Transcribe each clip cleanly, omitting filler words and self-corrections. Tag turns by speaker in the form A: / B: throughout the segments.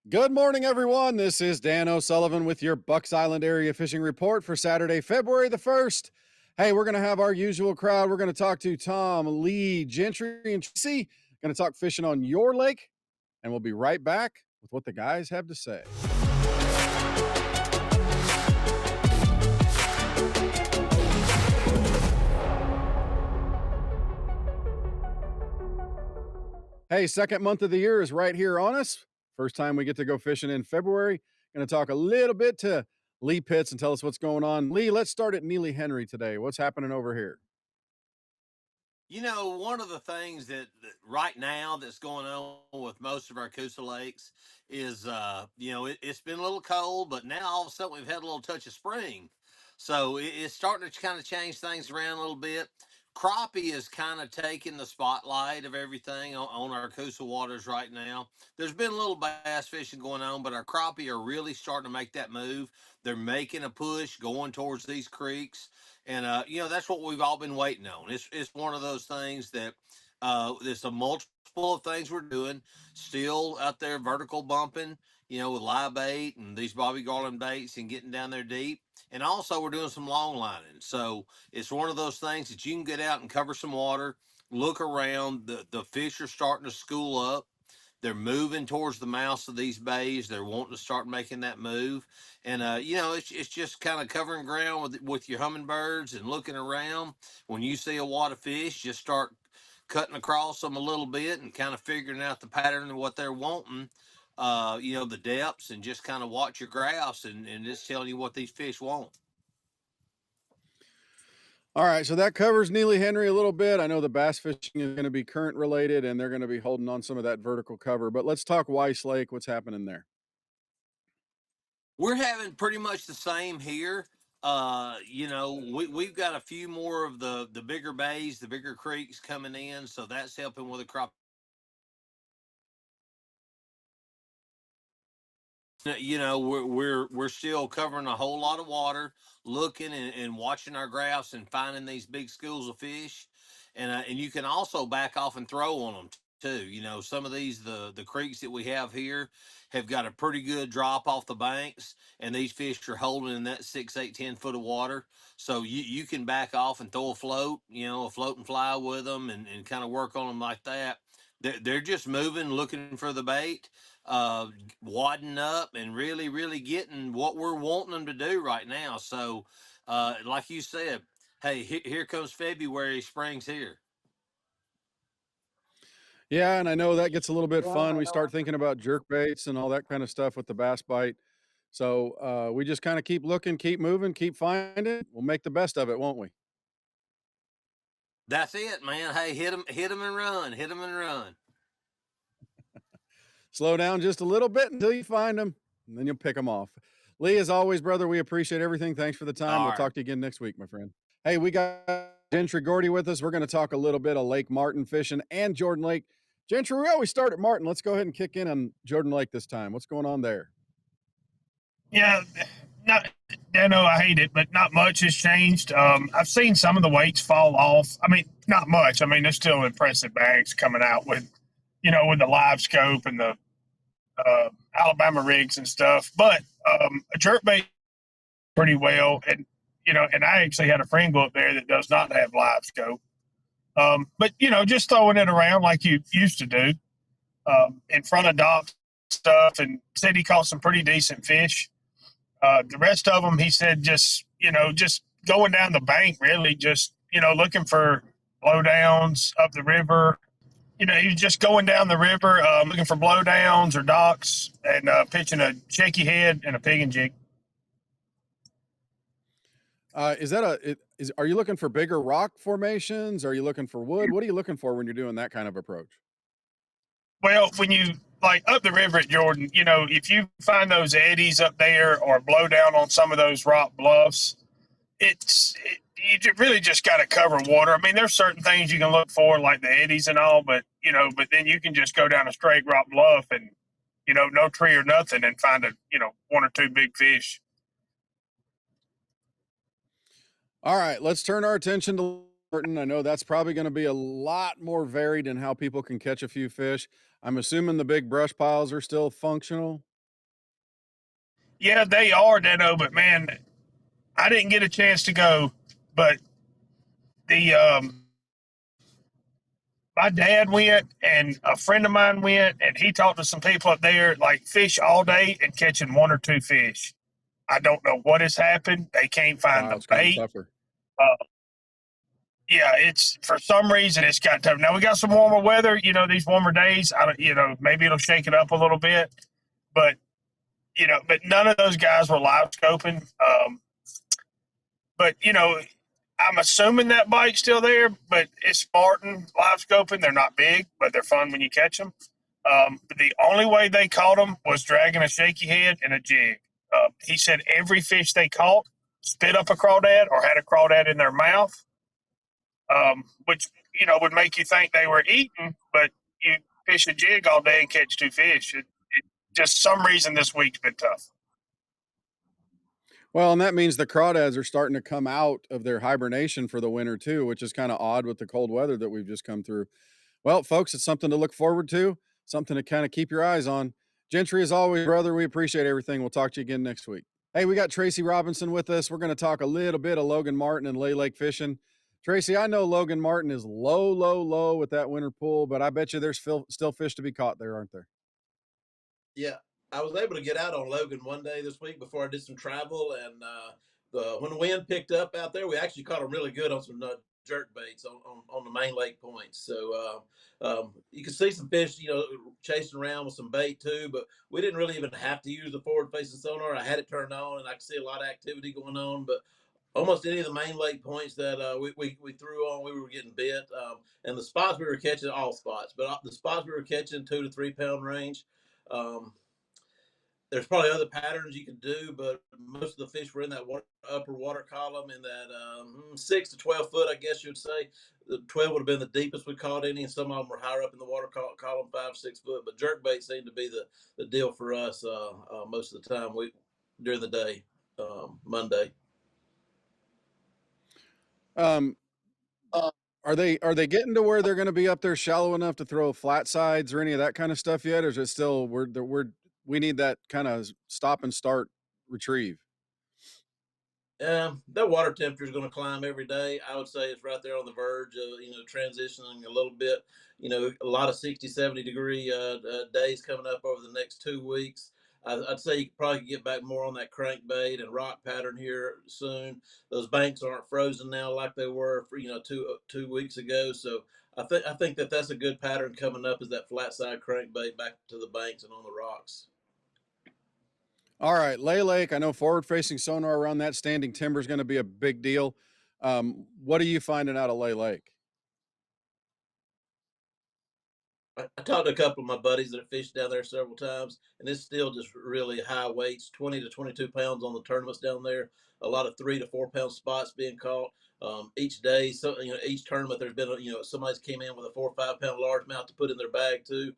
A: Good morning, everyone. This is Dan O'Sullivan with your Bucks Island area fishing report for Saturday, February the 1st. Hey, we're going to have our usual crowd. We're going to talk to Tom, Lee, Gentry, and Tracy. Going to talk fishing on your lake, and we'll be right back with what the guys have to say. Hey, second month of the year is right here on us. First time we get to go fishing in February. Going to talk a little bit to Lee Pitts and tell us what's going on. Lee, let's start at Neely Henry today. What's happening over here?
B: One of the things that right now that's going on with most of our Coosa lakes is, it's been a little cold, but now all of a sudden we've had a little touch of spring. So it's starting to kind of change things around a little bit. Crappie is kind of taking the spotlight of everything on our Coosa waters right now. There's been a little bass fishing going on, but our crappie are really starting to make that move. They're making a push going towards these creeks. And that's what we've all been waiting on. It's one of those things that there's a multiple of things we're doing. Still out there vertical bumping, with live bait and these Bobby Garland baits and getting down there deep. And also we're doing some long lining. So it's one of those things that you can get out and cover some water, look around. The fish are starting to school up. They're moving towards the mouths of these bays. They're wanting to start making that move, and it's just kind of covering ground with your hummingbirds and looking around. When you see a wad of fish, just start cutting across them a little bit and kind of figuring out the pattern of what they're wanting. The depths, and just kind of watch your graphs and just telling you what these fish want.
A: All right, so that covers Neely Henry a little bit. I know the bass fishing is going to be current related, and they're going to be holding on some of that vertical cover. But let's talk Weiss Lake. What's happening there?
B: We're having pretty much the same here. We've got a few more of the bigger bays, the bigger creeks coming in, so that's helping with the crop. We're still covering a whole lot of water, looking and watching our graphs and finding these big schools of fish, and you can also back off and throw on them too. Some of these the creeks that we have here have got a pretty good drop off the banks, and these fish are holding in that 6, 8, 10 foot of water. So you can back off and throw a float, a float and fly with them, and kind of work on them like that. They're just moving, looking for the bait, uh, wadding up and really, really getting what we're wanting them to do right now. So, like you said, hey, here comes February, spring's here.
A: Yeah, and I know that gets a little bit fun. We start thinking about jerk baits and all that kind of stuff with the bass bite. So we just kind of keep looking, keep moving, keep finding. We'll make the best of it, won't we?
B: That's it, man. Hey, hit them and run, hit them and run.
A: Slow down just a little bit until you find them, and then you'll pick them off. Lee, as always, brother, we appreciate everything. Thanks for the time. We'll
B: All right.
A: talk to you again next week, my friend. Hey, we got Gentry Gordy with us. We're going to talk a little bit of Lake Martin fishing and Jordan Lake. Gentry, we always start at Martin. Let's go ahead and kick in on Jordan Lake this time. What's going on there?
C: Yeah, not. I know I hate it, but not much has changed. I've seen some of the weights fall off. I mean, not much. I mean, there's still impressive bags coming out with the live scope and the Alabama rigs and stuff. But a jerkbait pretty well, and I actually had a friend go up there that does not have live scope. But just throwing it around like you used to do in front of Doc stuff, and said he caught some pretty decent fish. The rest of them, he said, just going down the bank, really, just looking for blowdowns up the river. He was just going down the river, looking for blowdowns or docks, and pitching a shaky head and a pig and jig.
A: Is that are you looking for bigger rock formations? Are you looking for wood? What are you looking for when you're doing that kind of approach?
C: Well, when you like up the river at Jordan, if you find those eddies up there or blow down on some of those rock bluffs, you really just got to cover water. I mean, there's certain things you can look for, like the eddies and all, but then you can just go down a straight rock bluff and no tree or nothing, and find one or two big fish.
A: All right, let's turn our attention to Martin. I know that's probably going to be a lot more varied in how people can catch a few fish. I'm assuming the big brush piles are still functional.
C: Yeah, they are, Dano. But man, I didn't get a chance to go. But the my dad went, and a friend of mine went, and he talked to some people up there, like fish all day and catching one or two fish. I don't know what has happened. They can't find
A: Wow,
C: the
A: it's gotten
C: bait.
A: tougher.
C: Uh, yeah, it's for some reason it's got tough. Now we got some warmer weather. These warmer days. I don't. Maybe it'll shake it up a little bit, but but none of those guys were live scoping. But I'm assuming that bite's still there, but it's Spartan live scoping. They're not big, but they're fun when you catch them. But the only way they caught them was dragging a shaky head and a jig. He said every fish they caught spit up a crawdad or had a crawdad in their mouth, which would make you think they were eating, but you fish a jig all day and catch two fish. Just some reason this week's been tough.
A: Well, and that means the crawdads are starting to come out of their hibernation for the winter too, which is kind of odd with the cold weather that we've just come through. Well, folks, it's something to look forward to, something to kind of keep your eyes on. Gentry, as always, brother, we appreciate everything. We'll talk to you again next week. Hey, we got Tracy Robinson with us. We're going to talk a little bit of Logan Martin and Lay Lake fishing. Tracy, I know Logan Martin is low, low, low with that winter pool, but I bet you there's still fish to be caught there, aren't there?
D: Yeah, I was able to get out on Logan one day this week before I did some travel, and when the wind picked up out there, we actually caught them really good on some jerk baits on the main lake points. So you could see some fish, chasing around with some bait too. But we didn't really even have to use the forward-facing sonar. I had it turned on, and I could see a lot of activity going on. But almost any of the main lake points that we threw on, we were getting bit. And the spots we were catching, all spots, but the spots we were catching 2 to 3 pound range. Um, there's probably other patterns you could do, but most of the fish were in that upper water column in that 6 to 12 foot, I guess you'd say. The 12 would have been the deepest we caught any, and some of them were higher up in the water column, 5 6 foot. But jerkbait seemed to be the deal for us most of the time during the day, Monday.
A: Um, are they getting to where they're going to be up there shallow enough to throw flat sides or any of that kind of stuff yet, or is it still we need that kind of stop and start retrieve?
D: Their water temperature is going to climb every day. I would say it's right there on the verge of, transitioning a little bit. A lot of 60, 70-degree days coming up over the next 2 weeks. I'd say you could probably get back more on that crankbait and rock pattern here soon. Those banks aren't frozen now like they were for, 2 weeks ago. So I think that's a good pattern coming up, is that flat side crankbait back to the banks and on the rocks.
A: All right, Lay Lake. I know forward-facing sonar around that standing timber is going to be a big deal. What are you finding out of Lay Lake?
D: I talked to a couple of my buddies that have fished down there several times, and it's still just really high weights, 20 to 22 pounds on the tournaments down there. A lot of 3 to 4 pound spots being caught each day. So each tournament there's been somebody's came in with a 4 or 5 pound largemouth to put in their bag too.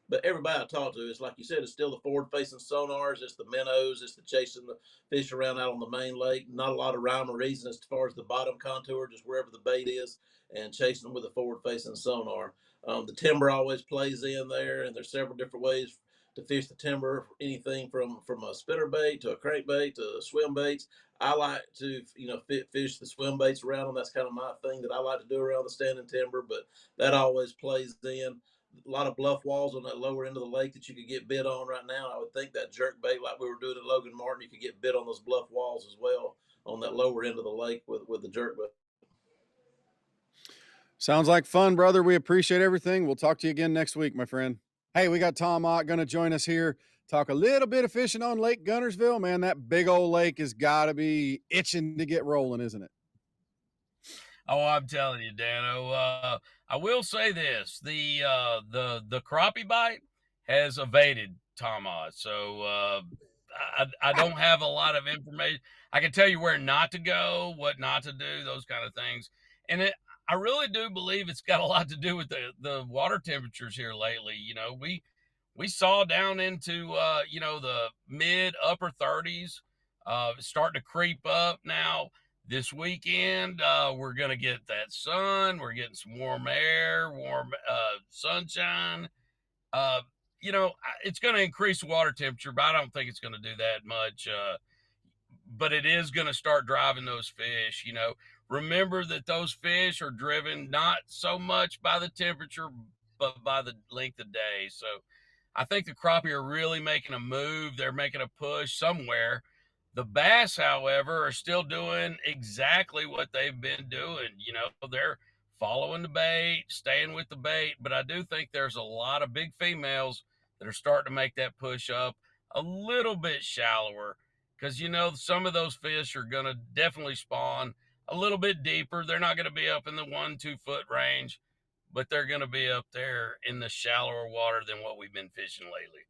D: But everybody I talked to is, like you said, it's still the forward facing sonars, it's the minnows, it's the chasing the fish around out on the main lake. Not a lot of rhyme or reason as far as the bottom contour, just wherever the bait is, and chasing them with a forward facing sonar. The timber always plays in there, and there's several different ways to fish the timber. Anything from a spinner bait to a crankbait to swim baits. I like to fish the swim baits around them. That's kind of my thing that I like to do around the standing timber. But that always plays in. A lot of bluff walls on that lower end of the lake that you could get bit on right now. I would think that jerk bait, like we were doing at Logan Martin, you could get bit on those bluff walls as well on that lower end of the lake with the jerk bait.
A: Sounds like fun, brother. We appreciate everything. We'll talk to you again next week, my friend. Hey, we got Tom Ott going to join us here. Talk a little bit of fishing on Lake Guntersville. Man, that big old lake has got to be itching to get rolling, isn't it?
E: Oh, I'm telling you, Dano. I will say this: the crappie bite has evaded Tom Oz. So I don't have a lot of information. I can tell you where not to go, what not to do, those kind of things. And I really do believe it's got a lot to do with the water temperatures here lately. We saw down into the mid upper 30s, starting to creep up now. This weekend, we're going to get that sun. We're getting some warm air, warm sunshine. Uh, it's going to increase the water temperature, but I don't think it's going to do that much. But it is going to start driving those fish. Remember that those fish are driven not so much by the temperature, but by the length of day. So I think the crappie are really making a move. They're making a push somewhere. The bass, however, are still doing exactly what they've been doing. They're following the bait, staying with the bait. But I do think there's a lot of big females that are starting to make that push up a little bit shallower, because some of those fish are going to definitely spawn a little bit deeper. They're not going to be up in the 1-2 foot range, but they're going to be up there in the shallower water than what we've been fishing lately.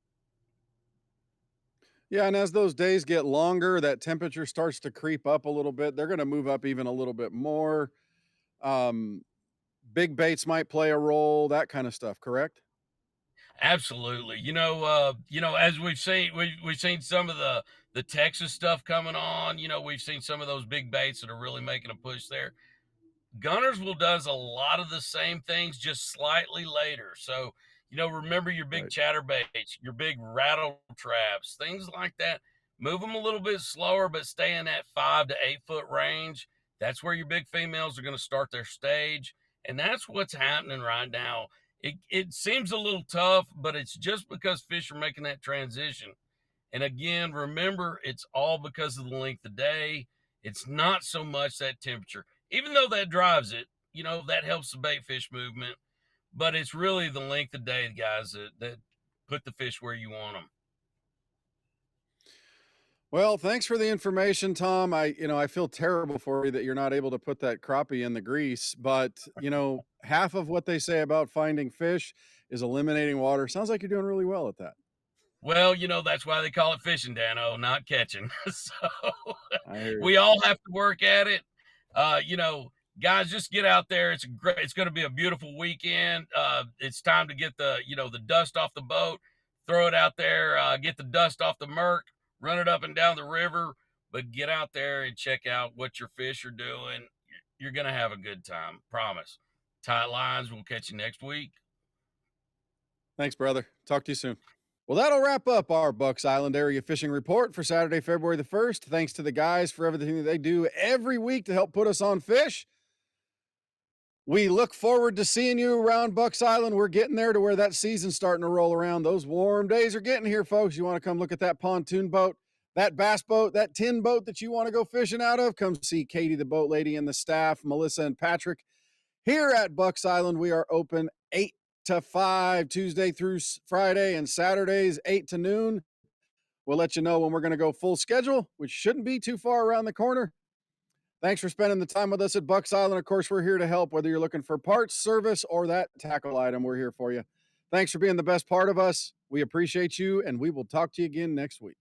A: Yeah, and as those days get longer, that temperature starts to creep up a little bit. They're going to move up even a little bit more. Um, Big baits might play a role, that kind of stuff, correct?
E: Absolutely. As we've seen some of the Texas stuff coming on. We've seen some of those big baits that are really making a push there. Guntersville does a lot of the same things, just slightly later. So, remember your big
A: Right.
E: chatterbaits, your big rattle traps, things like that. Move them a little bit slower, but stay in that 5 to 8 foot range. That's where your big females are going to start their stage. And that's what's happening right now. It seems a little tough, but it's just because fish are making that transition. And again, remember, it's all because of the length of day. It's not so much that temperature, even though that drives it, that helps the bait fish movement. But it's really the length of day, guys, that put the fish where you want them.
A: Well, thanks for the information, Tom. I feel terrible for you that you're not able to put that crappie in the grease, but half of what they say about finding fish is eliminating water. Sounds like you're doing really well at that.
E: Well, that's why they call it fishing, Dano, not catching. So
A: I hear you.
E: we all have to work at it. Guys, just get out there. It's going to be a beautiful weekend. It's time to get the dust off the boat, throw it out there, get the dust off the murk, run it up and down the river, but get out there and check out what your fish are doing. You're going to have a good time. Promise. Tight lines. We'll catch you next week.
A: Thanks, brother. Talk to you soon. Well, that'll wrap up our Bucks Island area fishing report for Saturday, February the 1st. Thanks to the guys for everything that they do every week to help put us on fish. We look forward to seeing you around Bucks Island. We're getting there to where that season's starting to roll around. Those warm days are getting here, folks. You want to come look at that pontoon boat, that bass boat, that tin boat that you want to go fishing out of? Come see Katie, the boat lady, and the staff, Melissa and Patrick. Here at Bucks Island, we are open 8 to 5, Tuesday through Friday, and Saturdays 8 to noon. We'll let you know when we're going to go full schedule, which shouldn't be too far around the corner. Thanks for spending the time with us at Bucks Island. Of course, we're here to help, whether you're looking for parts, service, or that tackle item. We're here for you. Thanks for being the best part of us. We appreciate you, and we will talk to you again next week.